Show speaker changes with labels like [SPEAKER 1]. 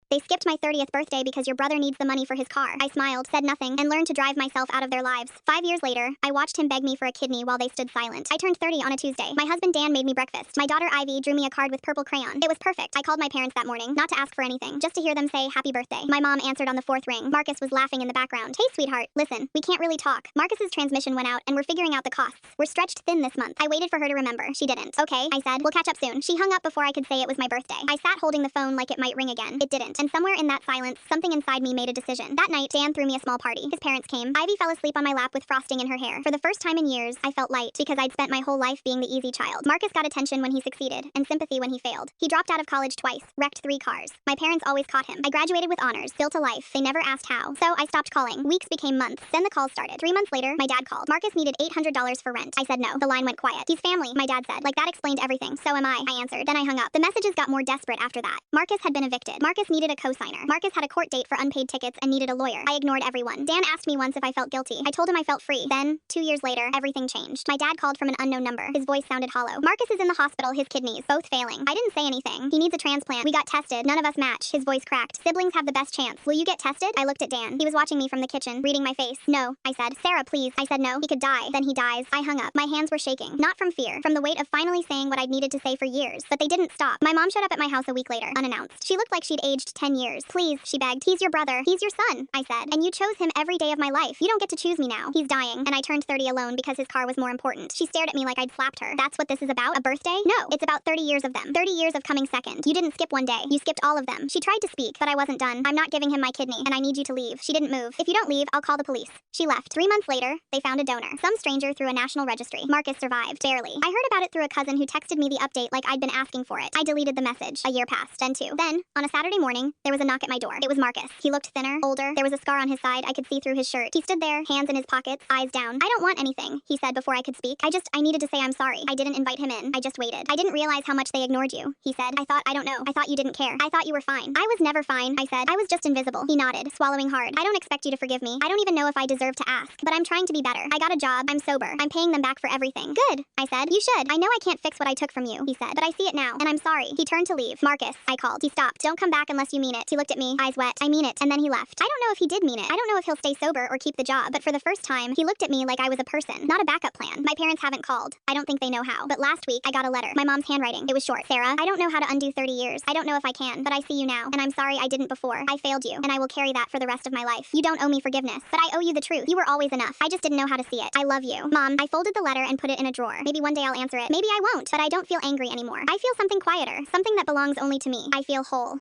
[SPEAKER 1] They skipped my 30th birthday because your brother needs the money for his car. I smiled, said nothing, and learned to drive myself out of their lives. 5 years later, I watched him beg me for a kidney while they stood silent. I turned 30 on a Tuesday. My husband Dan made me breakfast. My daughter Ivy drew me a card with purple crayon. It was perfect. I called my parents that morning, not to ask for anything, just to hear them say happy birthday. My mom answered on the fourth ring. Marcus was laughing in the background. Hey, sweetheart, listen, we can't really talk. Marcus's transmission went out and we're figuring out the costs. We're stretched thin this month. I waited for her to remember. She didn't. Okay, I said, we'll catch up soon. She hung up before I could say it was my birthday. I sat holding the phone like it might ring again. It didn't. And somewhere in that silence, something inside me made a decision. That night, Dan threw me a small party. His parents came. Ivy fell asleep on my lap with frosting in her hair. For the first time in years, I felt light because I'd spent my whole life being the easy child. Marcus got attention when he succeeded and sympathy when he failed. He dropped out of college twice, wrecked 3 cars. My parents always caught him. I graduated with honors, built a life. They never asked how. So I stopped calling. Weeks became months. Then the calls started. 3 months later, my dad called. Marcus needed $800 for rent. I said no. The line went quiet. He's family, my dad said. Like that explained everything. So am I answered. Then I hung up. The messages got more desperate after that. Marcus had been evicted. Marcus needed a co-signer. Marcus had a court date for unpaid tickets and needed a lawyer. I ignored everyone. Dan asked me once if I felt guilty. I told him I felt free. Then, 2 years later, everything changed. My dad called from an unknown number. His voice sounded hollow. Marcus is in the hospital, his kidneys, both failing. I didn't say anything. He needs a transplant. We got tested. None of us match. His voice cracked. Siblings have the best chance. Will you get tested? I looked at Dan. He was watching me from the kitchen, reading my face. No, I said. Sarah, please. I said no. He could die. Then he dies. I hung up. My hands were shaking. Not from fear. From the weight of finally saying what I'd needed to say for years. But they didn't stop. My mom showed up at my house a week later, unannounced. She looked like she'd aged 10 years. Please, she begged. He's your brother. He's your son, I said. And you chose him every day of my life. You don't get to choose me now. He's dying. And I turned 30 alone because his car was more important. She stared at me like I'd slapped her. That's what this is about? A birthday? No. It's about 30 years of them. 30 years of coming second. You didn't skip one day. You skipped all of them. She tried to speak, but I wasn't done. I'm not giving him my kidney, and I need you to leave. She didn't move. If you don't leave, I'll call the police. She left. 3 months later, they found a donor. Some stranger through a national registry. Marcus survived. Barely. I heard about it through a cousin who texted me the update like I'd been asking for it. I deleted the message. A year passed, and 2. Then, on a Saturday morning, there was a knock at my door. It was Marcus. He looked thinner, older. There was a scar on his side. I could see through his shirt. He stood there, hands in his pockets, eyes down. I don't want anything, he said before I could speak. I needed to say I'm sorry. I didn't invite him in. I just waited. I didn't realize how much they ignored you, he said. I don't know. I thought you didn't care. I thought you were fine. I was never fine, I said. I was just invisible. He nodded, swallowing hard. I don't expect you to forgive me. I don't even know if I deserve to ask, but I'm trying to be better. I got a job. I'm sober. I'm paying them back for everything. Good, I said. You should. I know I can't fix what I took from you, he said, but I see it now, and I'm sorry. He turned to leave. Marcus, I called. He stopped. Don't come back unless you mean it. He looked at me, eyes wet. I mean it, and then he left. I don't know if he did mean it. I don't know if he'll stay sober or keep the job, but for the first time, he looked at me like I was a person, not a backup plan. My parents haven't called. I don't think they know how, but last week, I got a letter. My mom's handwriting. It was short. Sarah, I don't know how to undo 30 years. I don't know if I can, but I see you now, and I'm sorry I didn't before. I failed you, and I will carry that for the rest of my life. You don't owe me forgiveness, but I owe you the truth. You were always enough. I just didn't know how to see it. I love you. Mom, I folded the letter and put it in a drawer. Maybe one day I'll answer it. Maybe I won't, but I don't feel angry anymore. I feel something quieter, something that belongs only to me. I feel whole.